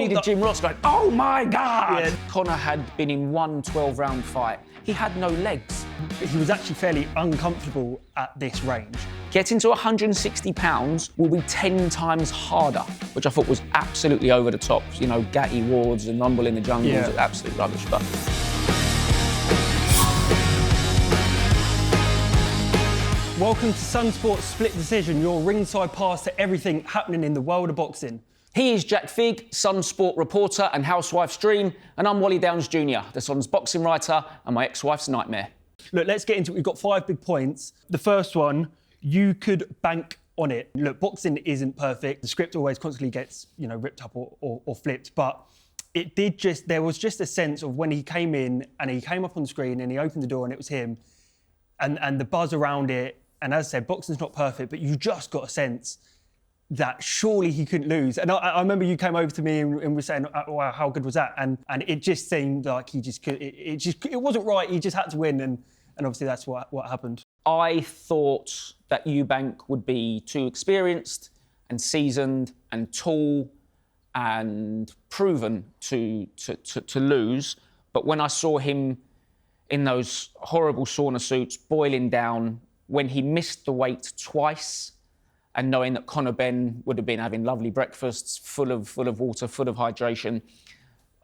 needed Jim Ross going, oh my God! Yeah. Conor had been in one 12-round fight. He had no legs. He was actually fairly uncomfortable at this range. Getting to 160 pounds will be 10 times harder, which I thought was absolutely over the top. You know, Gatty Wards and Rumble in the Jungle, absolute rubbish. But welcome to Sunsport's Split Decision, your ringside pass to everything happening in the world of boxing. He is Jack Figg, Sunsport reporter and Housewife's dream, and I'm Wally Downes Jr, the Sun's boxing writer and my ex-wife's nightmare. Look, let's get into it. We've got 5 big points. The first one, you could bank on it. Look, boxing isn't perfect. The script always constantly gets, ripped up or flipped, but there was just a sense of when he came in and he came up on the screen and he opened the door and it was him, and the buzz around it. And as I said, boxing's not perfect, but you just got a sense that surely he couldn't lose. And I remember you came over to me and were saying, wow, how good was that? And it just seemed like he just could, it wasn't right. He just had to win. And obviously that's what happened. I thought that Eubank would be too experienced and seasoned and tall and proven to lose. But when I saw him in those horrible sauna suits, boiling down, when he missed the weight twice, and knowing that Conor Benn would have been having lovely breakfasts, full of water, full of hydration,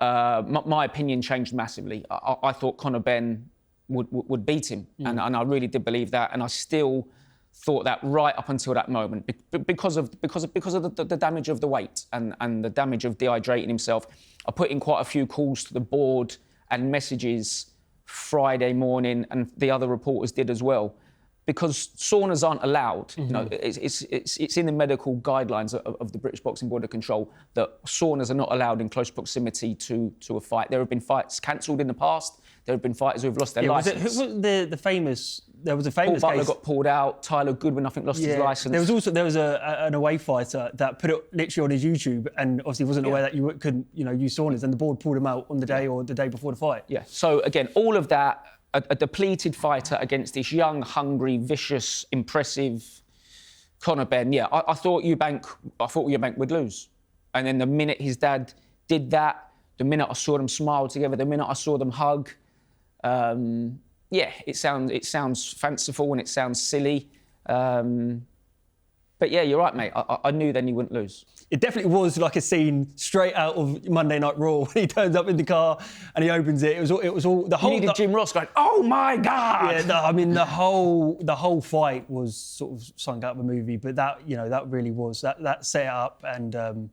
my opinion changed massively. I thought Conor Benn would beat him, and I really did believe that, and I still thought that right up until that moment, because of the damage of the weight and the damage of dehydrating himself. I put in quite a few calls to the board and messages Friday morning, and the other reporters did as well. Because saunas aren't allowed. It's in the medical guidelines of the British Boxing Board of Control that saunas are not allowed in close proximity to a fight. There have been fights cancelled in the past. There have been fighters who have lost their licence. There was a famous Paul Butler case. Got pulled out. Tyler Goodwin, I think, lost his licence. There was an away fighter that put it literally on his YouTube, and obviously wasn't aware that you couldn't use saunas, and the board pulled him out on the day or the day before the fight. Yeah. So again, all of that. A depleted fighter against this young, hungry, vicious, impressive Conor Benn. Yeah, I thought Eubank would lose. And then the minute his dad did that, the minute I saw them smile together, the minute I saw them hug, it sounds fanciful and it sounds silly. But yeah, you're right, mate. I knew then he wouldn't lose. It definitely was like a scene straight out of Monday Night Raw when he turns up in the car and he opens it. It was all the whole. You needed Jim Ross going, oh my God! Yeah, the whole fight was sort of something out of a movie, but that really was that set up and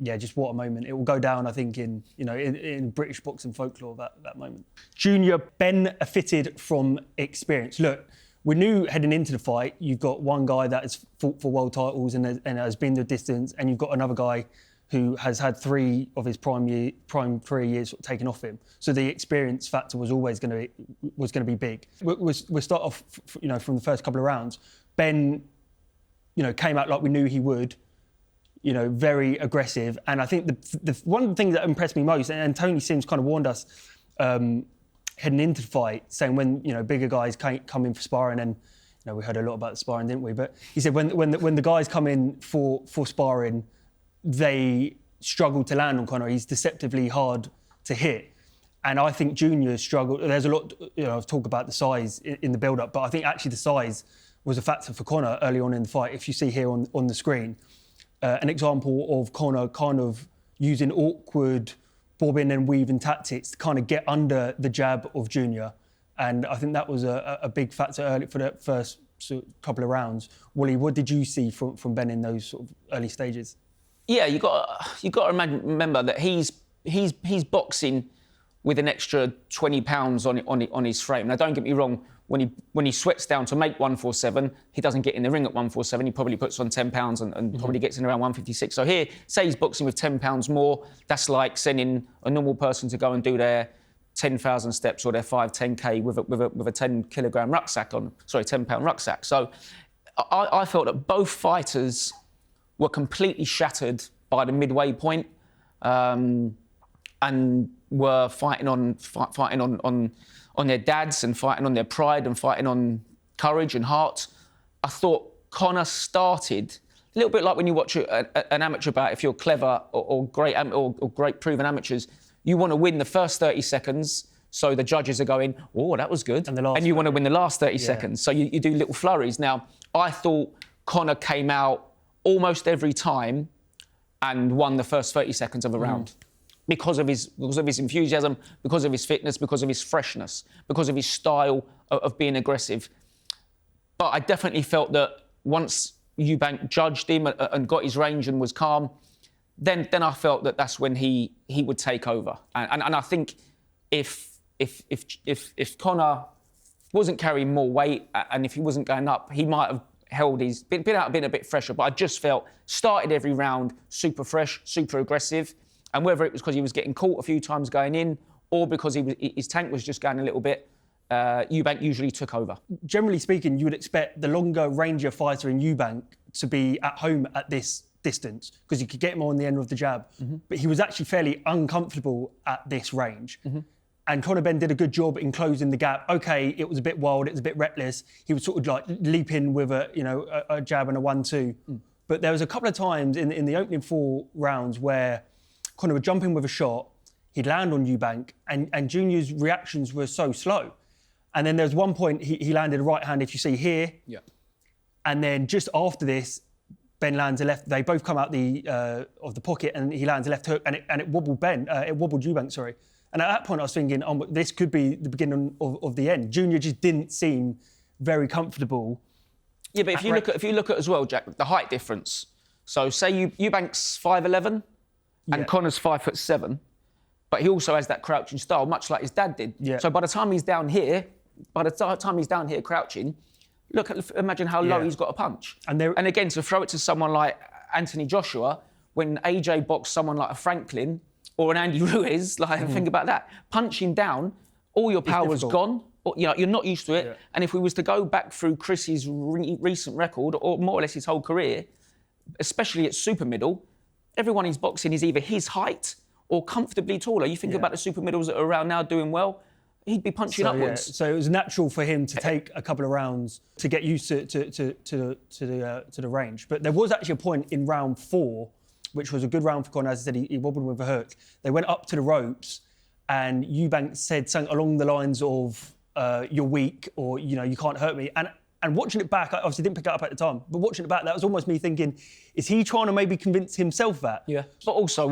just what a moment. It will go down, I think, in British boxing folklore that moment. Junior BENN-IFITED from experience. Look. We knew heading into the fight, you've got one guy that has fought for world titles and has been the distance, and you've got another guy who has had 3 of his prime career years taken off him. So the experience factor was always going to be big. We'll start off, from the first couple of rounds. Benn, came out like we knew he would. Very aggressive, and I think the one of the things that impressed me most, and Tony Sims kind of warned us. Heading into the fight, saying when bigger guys come in for sparring, and we heard a lot about the sparring, didn't we? But he said when the guys come in for sparring, they struggle to land on Conor. He's deceptively hard to hit, and I think Junior struggled. There's a lot of talk about the size in the build-up, but I think actually the size was a factor for Conor early on in the fight. If you see here on the screen, an example of Conor kind of using awkward bobbing and weaving tactics to kind of get under the jab of Junior. And I think that was a big factor early for the first couple of rounds. Wally, what did you see from Benn in those sort of early stages? Yeah, you got to remember that he's boxing with an extra 20 pounds on his frame. Now, don't get me wrong, when he sweats down to make 147, he doesn't get in the ring at 147. He probably puts on 10 pounds and probably gets in around 156. So here, say he's boxing with 10 pounds more. That's like sending a normal person to go and do their 10,000 steps or their 10K with a 10 kilogram rucksack on. Sorry, 10 pound rucksack. So I felt that both fighters were completely shattered by the midway point, and were fighting on their dads and fighting on their pride and fighting on courage and heart. I thought Conor started. little bit like when you watch an amateur bout, if you're clever or great proven amateurs, you want to win the first 30 seconds, so the judges are going, oh, that was good. And you want to win the last 30 seconds, so you do little flurries. Now, I thought Conor came out almost every time and won the first 30 seconds of a round. Because of his enthusiasm, because of his fitness, because of his freshness, because of his style of being aggressive. But I definitely felt that once Eubank judged him and got his range and was calm, then I felt that that's when he would take over. And I think if Conor wasn't carrying more weight and if he wasn't going up, he might have held his been a bit fresher. But I just felt started every round super fresh, super aggressive. And whether it was because he was getting caught a few times going in or because his tank was just going a little bit, Eubank usually took over. Generally speaking, you would expect the longer rangier fighter in Eubank to be at home at this distance because you could get him on the end of the jab. But he was actually fairly uncomfortable at this range. And Conor Benn did a good job in closing the gap. OK, it was a bit wild, it was a bit reckless. He would sort of like leap in with a jab and a 1-2. But there was a couple of times in the opening 4 rounds where Conor would jump in with a shot, he'd land on Eubank, and Junior's reactions were so slow. And then there was one point he landed a right hand, if you see here. Yeah. And then just after this, Ben lands a left. They both come out of the pocket, and he lands a left hook, and it wobbled Eubank, sorry. And at that point, I was thinking, oh, this could be the beginning of the end. Junior just didn't seem very comfortable. Yeah, but if you look at as well, Jack, the height difference. So say Eubank's 5'11". And Conor's 5'7", but he also has that crouching style, much like his dad did. Yeah. So by the time he's down here crouching, imagine how low he's got a punch. And again, to throw it to someone like Anthony Joshua, when AJ boxed someone like a Franklin or an Andy Ruiz, think about that. Punching down, all your power was gone. You're not used to it. Yeah. And if we was to go back through Chris's recent record, or more or less his whole career, especially at super middle, everyone he's boxing is either his height or comfortably taller. You think about the super middles that are around now doing well, he'd be punching upwards. Yeah. So it was natural for him to take a couple of rounds to get used to the range. But there was actually a point in round 4, which was a good round for Conor. As I said, he wobbled with a hook. They went up to the ropes, and Eubank said something along the lines of, "You're weak," or "You can't hurt me." And watching it back, I obviously didn't pick it up at the time, but watching it back, that was almost me thinking, is he trying to maybe convince himself that? Yeah. But also,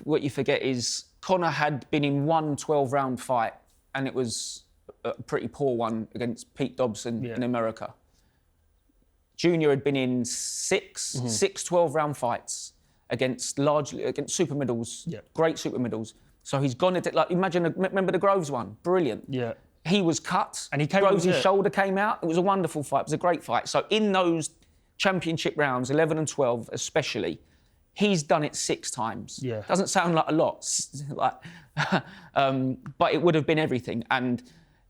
what you forget is Conor had been in one 12-round fight, and it was a pretty poor one against Pete Dobson in America. Junior had been in six 12-round fights against super middles, great super middles. So he's gone at it remember the Groves one? Brilliant. Yeah. He was cut, and Groves' shoulder came out. It was a wonderful fight. It was a great fight. So in those championship rounds, 11 and 12 especially, he's done it 6 times. Yeah. Doesn't sound like a lot, but it would have been everything. And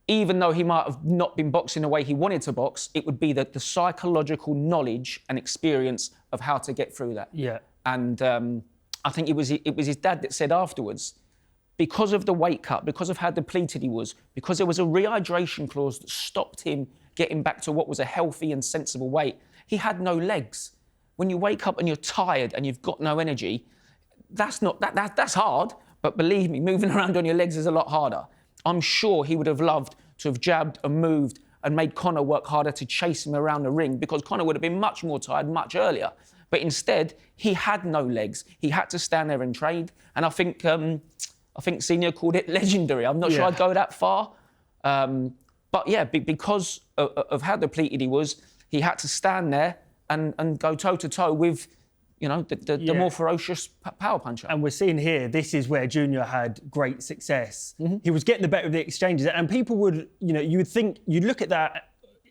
even though he might have not been boxing the way he wanted to box, it would be the psychological knowledge and experience of how to get through that. Yeah. And I think it was his dad that said afterwards, because of the weight cut, because of how depleted he was, because there was a rehydration clause that stopped him getting back to what was a healthy and sensible weight, he had no legs. When you wake up and you're tired and you've got no energy, that's hard, but believe me, moving around on your legs is a lot harder. I'm sure he would have loved to have jabbed and moved and made Conor work harder to chase him around the ring, because Conor would have been much more tired much earlier. But instead, he had no legs. He had to stand there and trade. And I think Senior called it legendary. I'm not sure I'd go that far. But yeah, because of how depleted he was, he had to stand there and go toe-to-toe with, the more ferocious power puncher. And we're seeing here, this is where Junior had great success. He was getting the better of the exchanges. And people would, you would think, you'd look at that,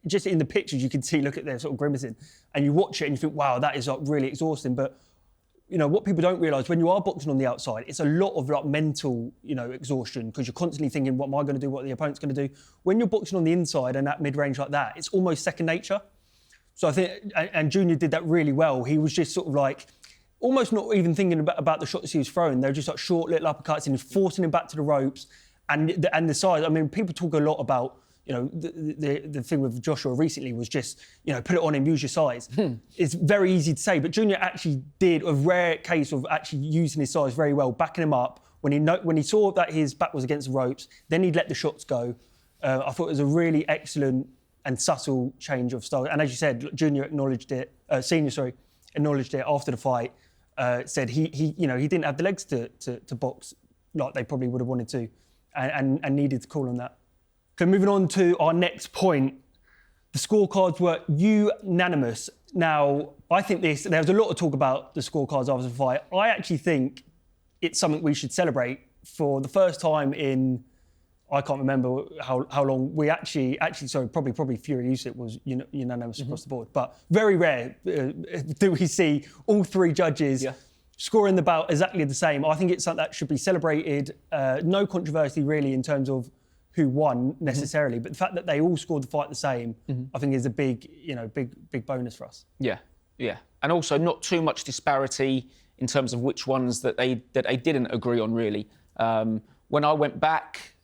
just in the pictures, you could see, look at their sort of grimacing, and you watch it and you think, wow, that is really exhausting. But what people don't realise, when you are boxing on the outside, it's a lot of mental, exhaustion, because you're constantly thinking, what am I going to do? What are the opponent's going to do? When you're boxing on the inside and at mid-range like that, it's almost second nature. So I think, and Junior did that really well. He was just sort of almost not even thinking about the shots he was throwing. They were just short little uppercuts and forcing him back to the ropes. And the size, I mean, people talk a lot about, you know, the thing with Joshua recently was just, you know, put it on him, use your size. It's very easy to say, but Junior actually did a rare case of actually using his size very well, backing him up when he saw that his back was against the ropes. Then he'd let the shots go. I thought it was a really excellent and subtle change of style. And as you said, Junior acknowledged it. Senior acknowledged it after the fight. Said he didn't have the legs to box like they probably would have wanted to, and needed to call on that. So moving on to our next point, the scorecards were unanimous. Now, I think there was a lot of talk about the scorecards after the fight. I actually think it's something we should celebrate for the first time in, I can't remember how long we actually probably Fury Usyk was unanimous across the board, but very rare do we see all three judges scoring the bout exactly the same. I think it's something that should be celebrated. No controversy really in terms of who won necessarily, but the fact that they all scored the fight the same, I think is a big bonus for us. Yeah, and also not too much disparity in terms of which ones that they didn't agree on really. When I went back.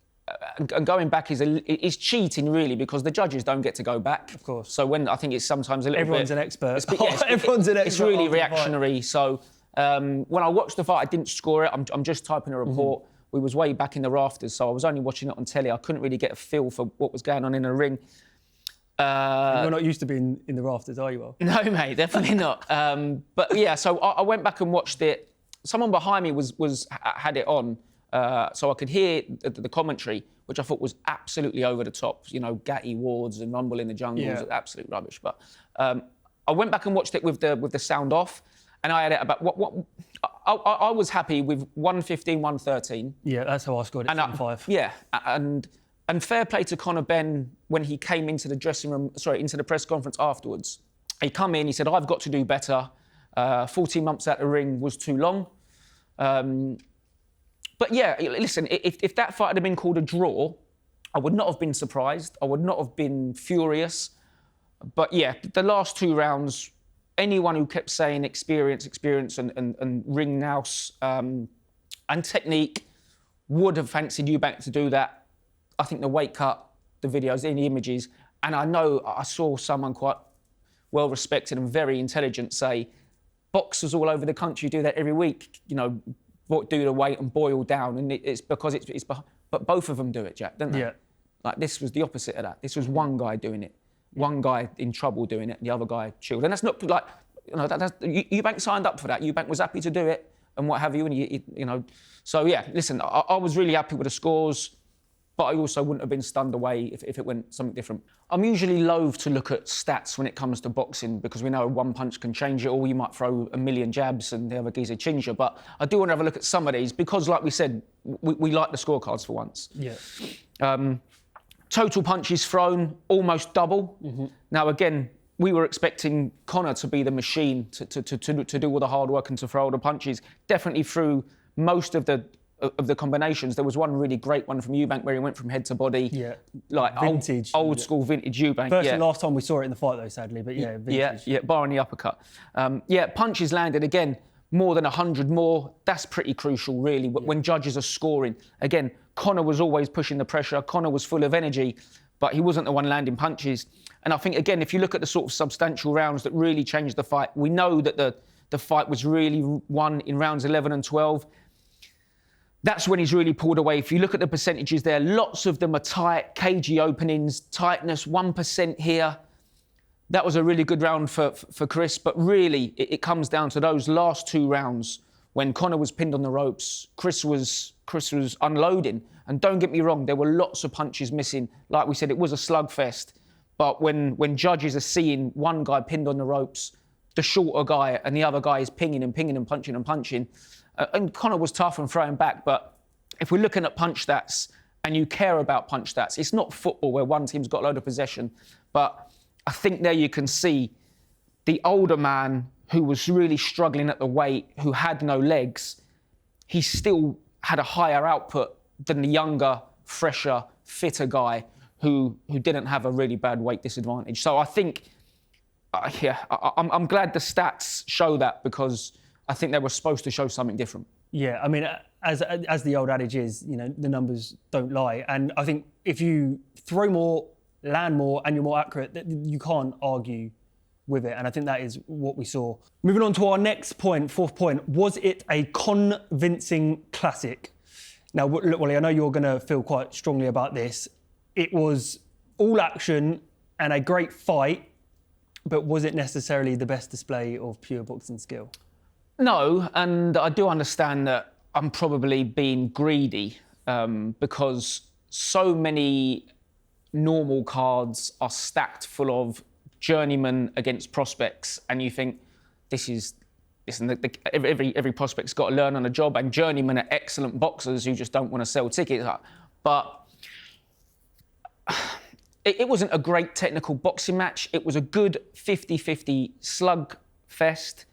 And going back is cheating really, because the judges don't get to go back. Of course. So when I think it's sometimes a little Everyone's bit... an expert. Everyone's an expert. It's really reactionary. So when I watched the fight, I didn't score it. I'm just typing a report. We was way back in the rafters, so I was only watching it on telly. I couldn't really get a feel for what was going on in the ring. You're not used to being in the rafters, are you, Will? No, mate, definitely not. But yeah, so I went back and watched it. Someone behind me had it on. So I could hear the commentary, which I thought was absolutely over the top. You know, Gatty Wards and Rumble in the Jungle was absolute rubbish. But I went back and watched it with the sound off, and I had it about I was happy with 115, 113. Yeah, that's how I scored it. 5. Yeah, and fair play to Conor Benn when he came into the dressing room. Into the press conference afterwards. He come in. He said, "I've got to do better. 14 months out the ring was too long." But yeah, listen, if that fight had been called a draw, I would not have been surprised. I would not have been furious. But yeah, the last 2 rounds, anyone who kept saying experience and ring nous and technique would have fancied Eubank to do that. I think the weight cut, the videos, the images, and I know I saw someone quite well respected and very intelligent say, boxers all over the country do that every week, you know, do the weight and boil down, and it's because it's but both of them do it, Jack, don't they? Yeah. Like this was the opposite of that. This was one guy doing it, one guy in trouble doing it, and the other guy chilled. And that's not like, you know, Eubank signed up for that. Eubank was happy to do it and what have you, and you know. So yeah, listen, I was really happy with the scores, but I also wouldn't have been stunned away if it went something different. I'm usually loath to look at stats when it comes to boxing because we know one punch can change it all. You might throw a million jabs and the other geezer chins you. But I do want to have a look at some of these because, like we said, we like the scorecards for once. Yeah. Total punches thrown, almost double. Now, again, we were expecting Conor to be the machine to do all the hard work and to throw all the punches. Definitely through most of the combinations. There was one really great one from Eubank where he went from head to body. Yeah. Like vintage. Old school vintage Eubank. First and last time we saw it in the fight though, sadly, but yeah, vintage. Yeah, barring the uppercut. Punches landed again, more than 100 more. That's pretty crucial, really, when judges are scoring. Again, Conor was always pushing the pressure. Conor was full of energy, but he wasn't the one landing punches. And I think, again, if you look at the sort of substantial rounds that really changed the fight, we know that the fight was really won in rounds 11 and 12. That's when he's really pulled away. If you look at the percentages there, lots of them are tight, cagey openings, tightness, 1% here. That was a really good round for Chris, but really it comes down to those last 2 rounds when Conor was pinned on the ropes, Chris was unloading. And don't get me wrong, there were lots of punches missing. Like we said, it was a slugfest. But when judges are seeing one guy pinned on the ropes, the shorter guy, and the other guy is pinging and punching and punching, and Conor was tough and throwing back, but if we're looking at punch stats and you care about punch stats, it's not football where one team's got a load of possession, but I think there you can see the older man who was really struggling at the weight, who had no legs, he still had a higher output than the younger, fresher, fitter guy who didn't have a really bad weight disadvantage. So I think, I'm glad the stats show that because I think they were supposed to show something different. Yeah, I mean, as the old adage is, you know, the numbers don't lie. And I think if you throw more land more and you're more accurate, you can't argue with it. And I think that is what we saw. Moving on to our next point, fourth point. Was it a convincing classic? Now, look, Wally, I know you're going to feel quite strongly about this. It was all action and a great fight, but was it necessarily the best display of pure boxing skill? No, and I do understand that I'm probably being greedy because so many normal cards are stacked full of journeymen against prospects, and you think every prospect's got to learn on a job, and journeymen are excellent boxers who just don't want to sell tickets. But it wasn't a great technical boxing match. It was a good 50-50 slug fest.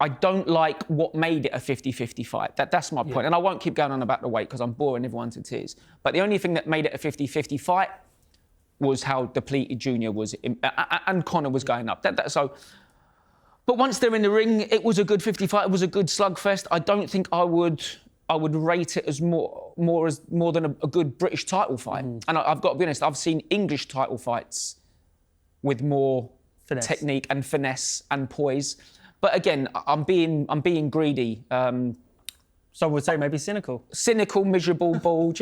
I don't like what made it a 50-50 fight. That's my point. And I won't keep going on about the weight because I'm boring everyone to tears. But the only thing that made it a 50-50 fight was how depleted Junior was, and Conor was going up. But once they're in the ring, it was a good 50 fight. It was a good slugfest. I don't think I would rate it as more than a good British title fight. And I've got to be honest, I've seen English title fights with more technique and finesse and poise. But again, I'm being greedy. So I would say maybe cynical. Cynical, miserable, bald,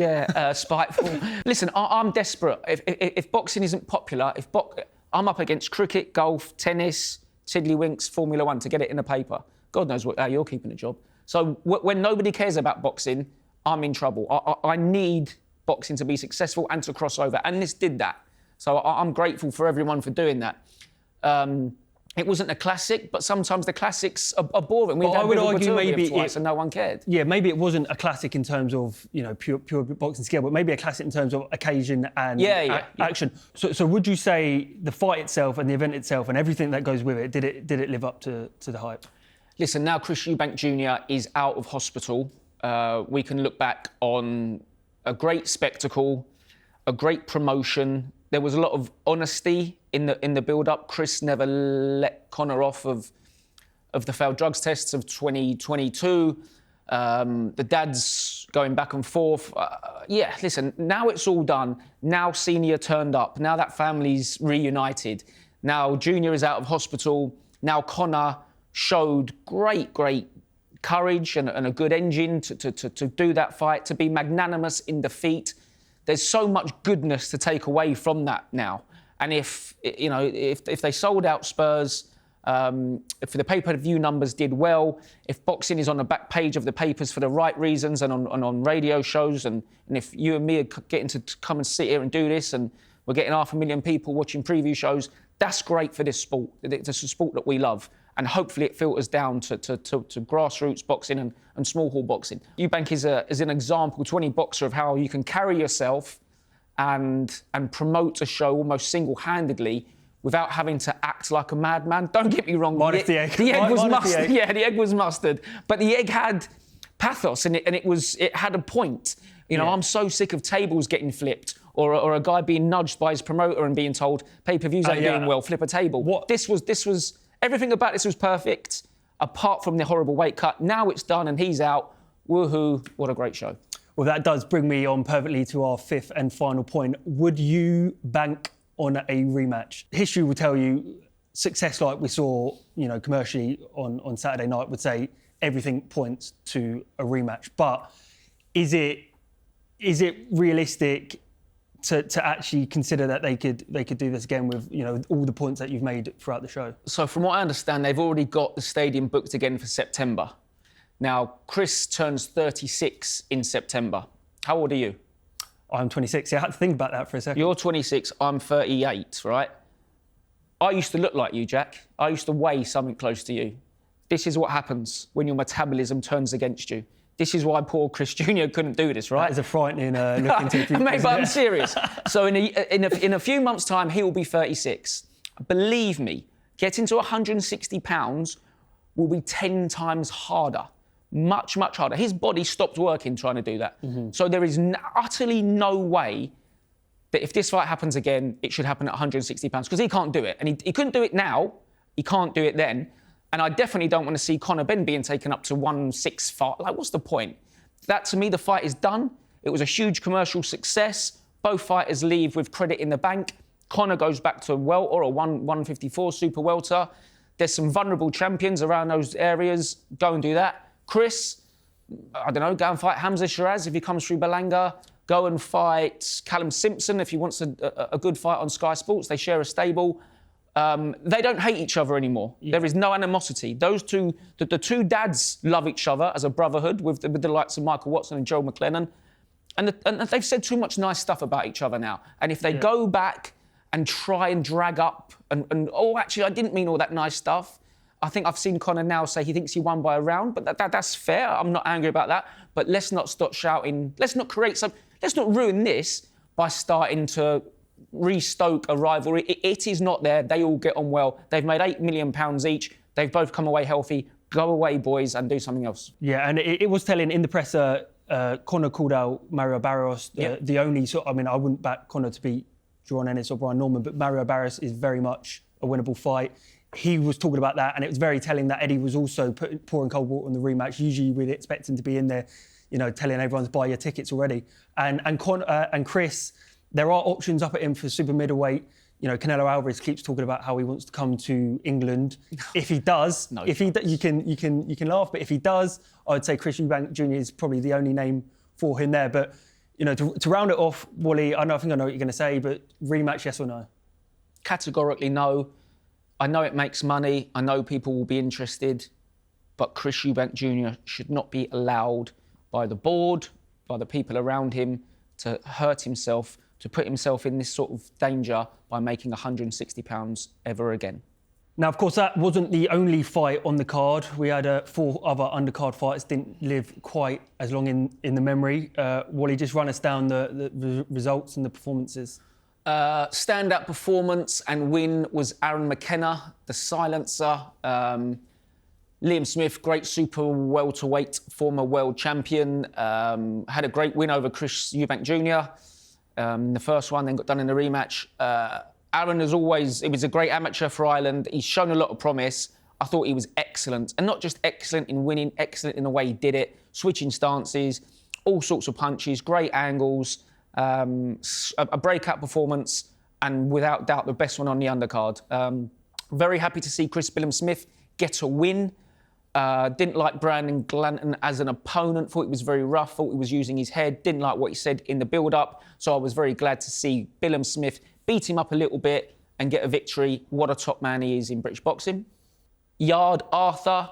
spiteful. Listen, I'm desperate. If boxing isn't popular, I'm up against cricket, golf, tennis, tiddlywinks, Formula One to get it in the paper. God knows how you're keeping a job. So when nobody cares about boxing, I'm in trouble. I need boxing to be successful and to cross over, and this did that. So I'm grateful for everyone for doing that. It wasn't a classic, but sometimes the classics are boring. I would argue maybe twice and no one cared. Yeah, maybe it wasn't a classic in terms of pure boxing skill, but maybe a classic in terms of occasion and action. So would you say the fight itself and the event itself and everything that goes with it did it live up to the hype? Listen, now Chris Eubank Jr. is out of hospital. We can look back on a great spectacle, a great promotion. There was a lot of honesty in the build-up. Chris never let Conor off of the failed drugs tests of 2022. The dad's going back and forth. Listen, now it's all done. Now Senior turned up. Now that family's reunited. Now Junior is out of hospital. Now Conor showed great courage and a good engine to do that fight, to be magnanimous in defeat. There's so much goodness to take away from that now. And if they sold out Spurs, if the pay-per-view numbers did well, if boxing is on the back page of the papers for the right reasons and on radio shows, and if you and me are getting to come and sit here and do this, and we're getting 500,000 people watching preview shows, that's great for this sport. It's a sport that we love. And hopefully it filters down to grassroots boxing and small hall boxing. Eubank is an example to any boxer of how you can carry yourself and promote a show almost single-handedly without having to act like a madman. Don't get me wrong. Minus the egg. The egg was mustard. Yeah, the egg was mustard. But the egg had pathos and it had a point. I'm so sick of tables getting flipped or a guy being nudged by his promoter and being told pay-per-views ain't doing well, flip a table. This was everything about this was perfect, apart from the horrible weight cut. Now it's done and he's out. Woohoo, what a great show. Well, that does bring me on perfectly to our fifth and final point. Would you bank on a rematch? History will tell you success like we saw, commercially on Saturday night would say everything points to a rematch. But is it realistic to actually consider that they could do this again with all the points that you've made throughout the show? So from what I understand, they've already got the stadium booked again for September. Now, Chris turns 36 in September. How old are you? I'm 26. Yeah, I had to think about that for a second. You're 26, I'm 38, right? I used to look like you, Jack. I used to weigh something close to you. This is what happens when your metabolism turns against you. This is why poor Chris Jr. couldn't do this, right? That is a frightening look into the future. Mate, but I'm serious. So in a few months' time, he will be 36. Believe me, getting to 160 pounds will be 10 times harder. Much, much harder. His body stopped working trying to do that. Mm-hmm. So there is utterly no way that if this fight happens again, it should happen at 160 pounds, because he can't do it. And he couldn't do it now. He can't do it then. And I definitely don't want to see Conor Benn being taken up to 165. Like, what's the point? That, to me, the fight is done. It was a huge commercial success. Both fighters leave with credit in the bank. Conor goes back to welter or 154 super welter. There's some vulnerable champions around those areas. Go and do that. Chris, I don't know, go and fight Hamza Shiraz if he comes through Balanga. Go and fight Callum Simpson if he wants a good fight on Sky Sports. They share a stable. They don't hate each other anymore. Yeah. There is no animosity. Those two, the two dads love each other as a brotherhood with the likes of Michael Watson and Joe McLennan. And they've said too much nice stuff about each other now. And if they go back and try and drag up and oh, actually, I didn't mean all that nice stuff. I think I've seen Conor now say he thinks he won by a round, but that's fair. I'm not angry about that. But let's not stop shouting. Let's not ruin this by starting to restoke a rivalry. It is not there. They all get on well. They've made £8 million each. They've both come away healthy. Go away, boys, and do something else. Yeah, and it was telling in the presser, Conor called out Mario Barrios, the only sort. I mean, I wouldn't back Conor to beat Jaron Ennis or Brian Norman, but Mario Barrios is very much a winnable fight. He was talking about that, and it was very telling that Eddie was also pouring cold water on the rematch. Usually we'd expect him to be in there, you know, telling everyone to buy your tickets already. And Chris, there are options up at him for super middleweight. You know, Canelo Alvarez keeps talking about how he wants to come to England. If he does, you can laugh, but if he does, I would say Chris Eubank Jr. is probably the only name for him there. But you know, to round it off, Wally, I think I know what you're going to say, but rematch, yes or no? Categorically no. I know it makes money. I know people will be interested, but Chris Eubank Jr. should not be allowed by the board, by the people around him, to hurt himself, to put himself in this sort of danger by making £160 ever again. Now, of course, that wasn't the only fight on the card. We had 4 other undercard fights, didn't live quite as long in the memory. Wally, just run us down the results and the performances. Standout performance and win was Aaron McKenna, the silencer. Liam Smith, great super welterweight, former world champion. Had a great win over Chris Eubank Jr. The first one, then got done in the rematch. Aaron, as always, it was a great amateur for Ireland. He's shown a lot of promise. I thought he was excellent. And not just excellent in winning, excellent in the way he did it, switching stances, all sorts of punches, great angles, a breakout performance, and without doubt the best one on the undercard. Very happy to see Chris Billam Smith get a win. Didn't like Brandon Glanton as an opponent, thought it was very rough, thought he was using his head, didn't like what he said in the build-up. So I was very glad to see Billam Smith beat him up a little bit and get a victory. What a top man he is in British boxing. Yard Arthur,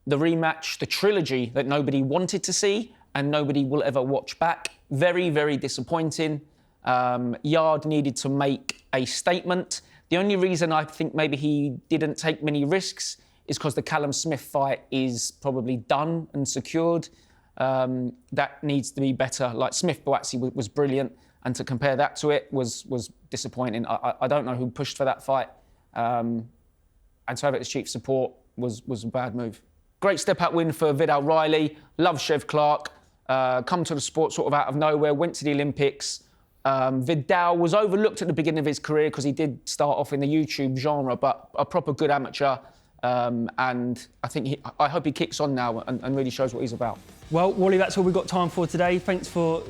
the rematch, the trilogy that nobody wanted to see and nobody will ever watch back. Very, very disappointing. Yard needed to make a statement. The only reason I think maybe he didn't take many risks is because the Callum Smith fight is probably done and secured. That needs to be better. Like Smith-Boakye was brilliant, and to compare that to it was disappointing. I don't know who pushed for that fight. And to have it as chief support was a bad move. Great step-up win for Vidal Riley. Love Chev Clark. Come to the sport sort of out of nowhere, went to the Olympics. Vidal was overlooked at the beginning of his career because he did start off in the YouTube genre, but a proper good amateur. And I hope he kicks on now and really shows what he's about. Well, Wally, that's all we've got time for today. Thanks for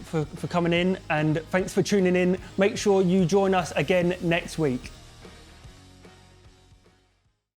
coming in, and thanks for tuning in. Make sure you join us again next week.